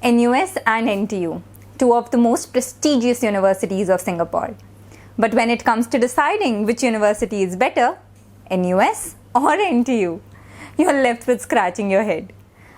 NUS and NTU, two of the most prestigious universities of Singapore. But when it comes to deciding which university is better, NUS or NTU, you're left with scratching your head.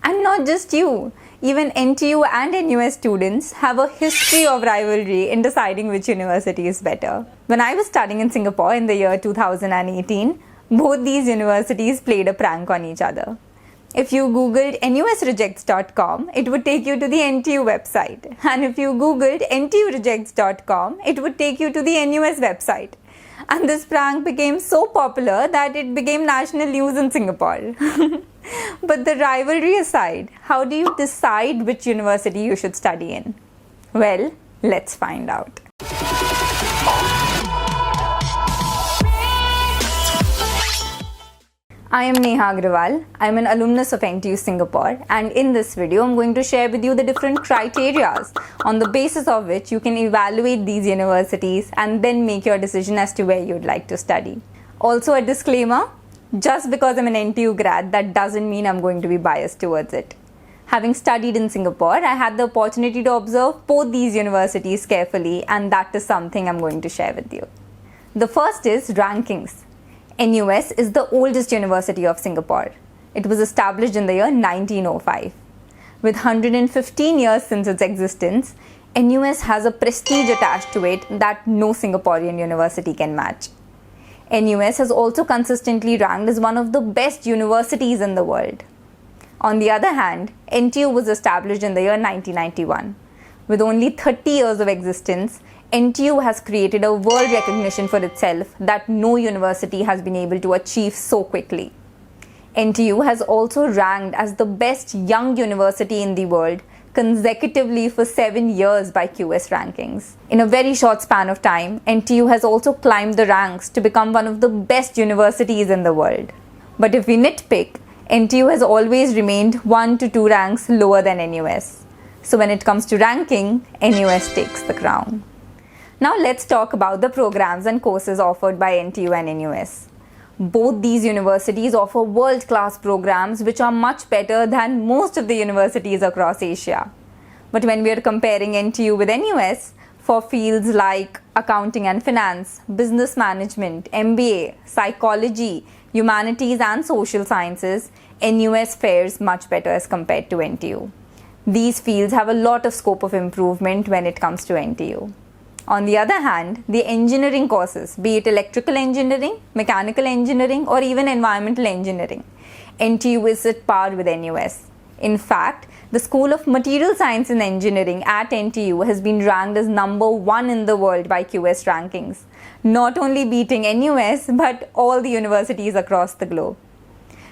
And not just you, even NTU and NUS students have a history of rivalry in deciding which university is better. When I was studying in Singapore in the year 2018, both these universities played a prank on each other. If you googled nusrejects.com, it would take you to the NTU website. And if you googled nturejects.com, it would take you to the NUS website. And this prank became so popular that it became national news in Singapore. But the rivalry aside, how do you decide which university you should study in? Well, let's find out. I am Neha Agrawal. I am an alumnus of NTU Singapore, and in this video I'm going to share with you the different criteria on the basis of which you can evaluate these universities and then make your decision as to where you'd like to study. Also a disclaimer, just because I'm an NTU grad, that doesn't mean I'm going to be biased towards it. Having studied in Singapore, I had the opportunity to observe both these universities carefully, and that is something I'm going to share with you. The first is rankings. NUS is the oldest university of Singapore. It was established in the year 1905. With 115 years since its existence, NUS has a prestige attached to it that no Singaporean university can match. NUS has also consistently ranked as one of the best universities in the world. On the other hand, NTU was established in the year 1991. With only 30 years of existence, NTU has created a world recognition for itself that no university has been able to achieve so quickly. NTU has also ranked as the best young university in the world consecutively for 7 years by QS rankings. In a very short span of time, NTU has also climbed the ranks to become one of the best universities in the world. But if we nitpick, NTU has always remained 1 to 2 ranks lower than NUS. So when it comes to ranking, NUS takes the crown. Now let's talk about the programs and courses offered by NTU and NUS. Both these universities offer world-class programs which are much better than most of the universities across Asia. But when we are comparing NTU with NUS, for fields like accounting and finance, business management, MBA, psychology, humanities and social sciences, NUS fares much better as compared to NTU. These fields have a lot of scope of improvement when it comes to NTU. On the other hand, the engineering courses, be it electrical engineering, mechanical engineering, or even environmental engineering, NTU is at par with NUS. In fact, the School of Material Science and Engineering at NTU has been ranked as number 1 in the world by QS rankings, not only beating NUS but all the universities across the globe.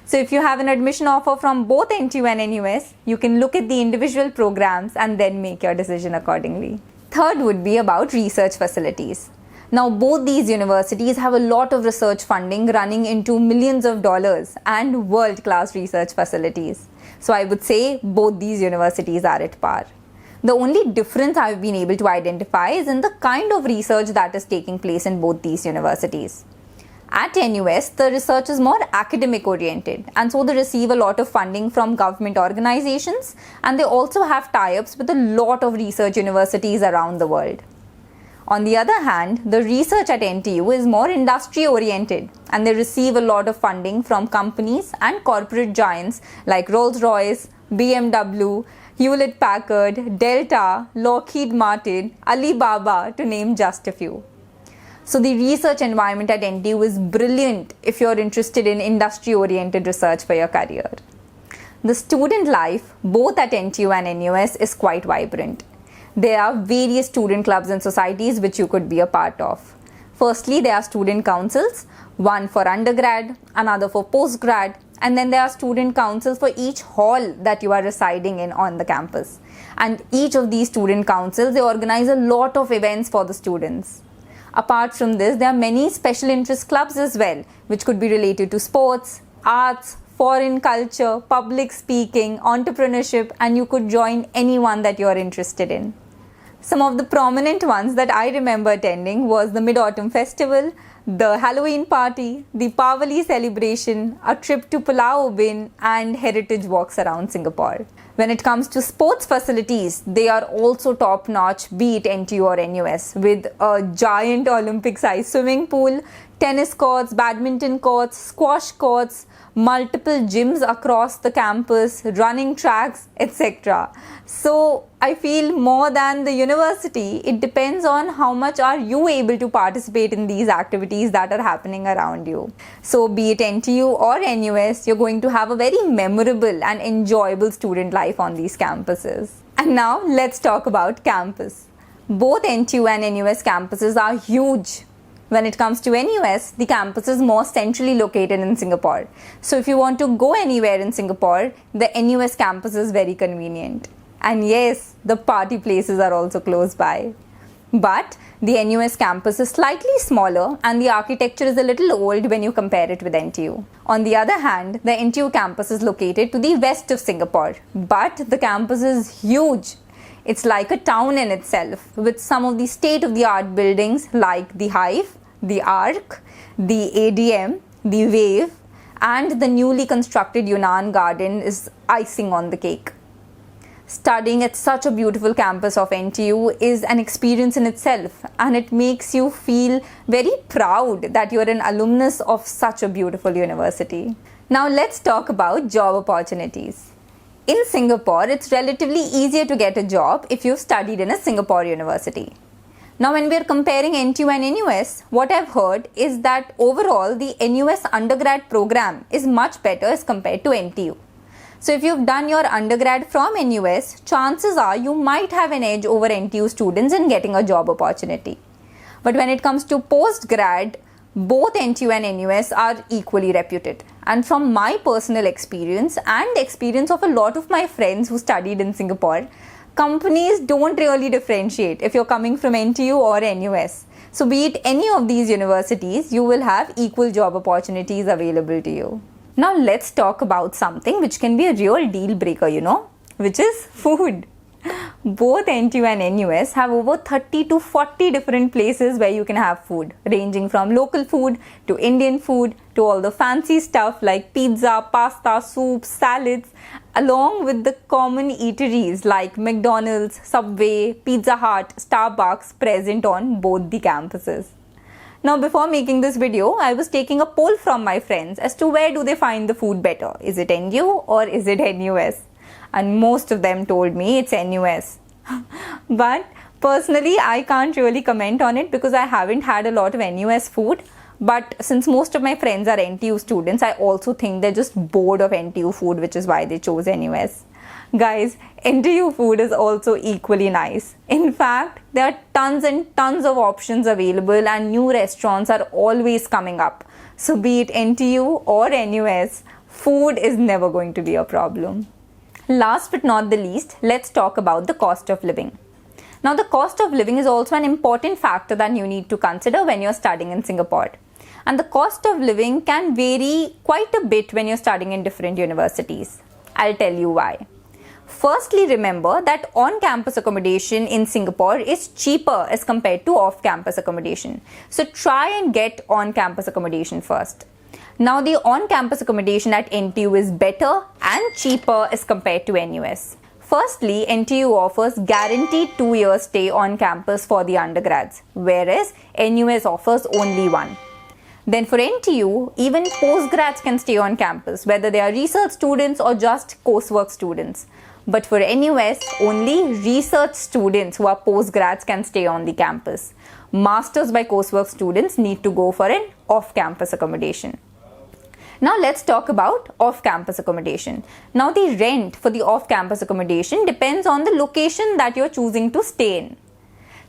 So if you have an admission offer from both NTU and NUS, you can look at the individual programs and then make your decision accordingly. Third would be about research facilities. Now both these universities have a lot of research funding running into millions of dollars and world-class research facilities. So I would say both these universities are at par. The only difference I've been able to identify is in the kind of research that is taking place in both these universities. At NUS, the research is more academic oriented, and so they receive a lot of funding from government organizations, and they also have tie-ups with a lot of research universities around the world. On the other hand, the research at NTU is more industry oriented, and they receive a lot of funding from companies and corporate giants like Rolls-Royce, BMW, Hewlett-Packard, Delta, Lockheed Martin, Alibaba, to name just a few. So the research environment at NTU is brilliant if you're interested in industry-oriented research for your career. The student life, both at NTU and NUS, is quite vibrant. There are various student clubs and societies which you could be a part of. Firstly, there are student councils, one for undergrad, another for postgrad, and then there are student councils for each hall that you are residing in on the campus. And each of these student councils, they organize a lot of events for the students. Apart from this, there are many special interest clubs as well, which could be related to sports, arts, foreign culture, public speaking, entrepreneurship, and you could join any one that you're interested in. Some of the prominent ones that I remember attending was the Mid-Autumn Festival, the Halloween party, the Pavali celebration, a trip to Pulau Ubin, and heritage walks around Singapore. When it comes to sports facilities, they are also top notch, be it NTU or NUS, with a giant Olympic size swimming pool, tennis courts, badminton courts, squash courts, multiple gyms across the campus, running tracks, etc. So I feel more than the university, it depends on how much are you able to participate in these activities that are happening around you. So be it NTU or NUS, you're going to have a very memorable and enjoyable student life on these campuses. And now let's talk about campus. Both NTU and NUS campuses are huge. When it comes to NUS, the campus is more centrally located in Singapore. So if you want to go anywhere in Singapore, the NUS campus is very convenient. And yes, the party places are also close by. But the NUS campus is slightly smaller and the architecture is a little old when you compare it with NTU. On the other hand, the NTU campus is located to the west of Singapore, but the campus is huge. It's like a town in itself, with some of the state-of-the-art buildings like the Hive, the Arc, the ADM, the Wave, and the newly constructed Yunnan Garden is icing on the cake. Studying at such a beautiful campus of NTU is an experience in itself, and it makes you feel very proud that you're an alumnus of such a beautiful university. Now let's talk about job opportunities. In Singapore, it's relatively easier to get a job if you've studied in a Singapore university. Now when we are comparing NTU and NUS, what I've heard is that overall the NUS undergrad program is much better as compared to NTU. So if you've done your undergrad from NUS, chances are you might have an edge over NTU students in getting a job opportunity. But when it comes to postgrad, both NTU and NUS are equally reputed. And from my personal experience and experience of a lot of my friends who studied in Singapore, companies don't really differentiate if you're coming from NTU or NUS. So be it any of these universities, you will have equal job opportunities available to you. Now let's talk about something which can be a real deal breaker, which is food. Both NTU and NUS have over 30 to 40 different places where you can have food, ranging from local food to Indian food to all the fancy stuff like pizza, pasta, soups, salads, along with the common eateries like McDonald's, Subway, Pizza Hut, Starbucks present on both the campuses. Now before making this video, I was taking a poll from my friends as to where do they find the food better. Is it NTU or is it NUS? And most of them told me it's NUS. But personally, I can't really comment on it because I haven't had a lot of NUS food. But since most of my friends are NTU students, I also think they're just bored of NTU food, which is why they chose NUS. Guys, NTU food is also equally nice. In fact, there are tons and tons of options available and new restaurants are always coming up. So be it NTU or NUS, food is never going to be a problem. Last but not the least, let's talk about the cost of living. Now, the cost of living is also an important factor that you need to consider when you're studying in Singapore. And the cost of living can vary quite a bit when you're studying in different universities. I'll tell you why. Firstly, remember that on-campus accommodation in Singapore is cheaper as compared to off-campus accommodation. So try and get on-campus accommodation first. Now, the on-campus accommodation at NTU is better and cheaper as compared to NUS. Firstly, NTU offers guaranteed 2-year stay on campus for the undergrads, whereas NUS offers only 1. Then for NTU, even postgrads can stay on campus, whether they are research students or just coursework students. But for NUS, only research students who are postgrads can stay on the campus. Masters by coursework students need to go for an off-campus accommodation. Now let's talk about off-campus accommodation. Now the rent for the off-campus accommodation depends on the location that you're choosing to stay in.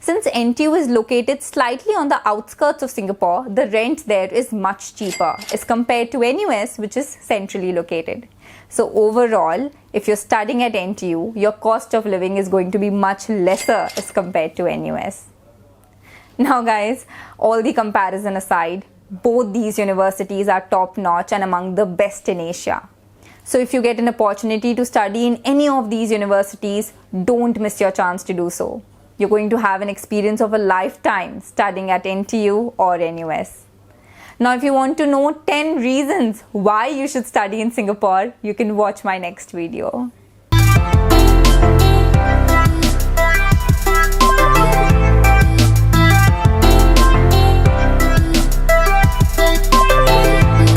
Since NTU is located slightly on the outskirts of Singapore, the rent there is much cheaper as compared to NUS, which is centrally located. So overall, if you're studying at NTU, your cost of living is going to be much lesser as compared to NUS. Now guys, all the comparison aside, both these universities are top-notch and among the best in Asia. So if you get an opportunity to study in any of these universities, don't miss your chance to do so. You're going to have an experience of a lifetime studying at NTU or NUS. Now, if you want to know 10 reasons why you should study in Singapore, you can watch my next video.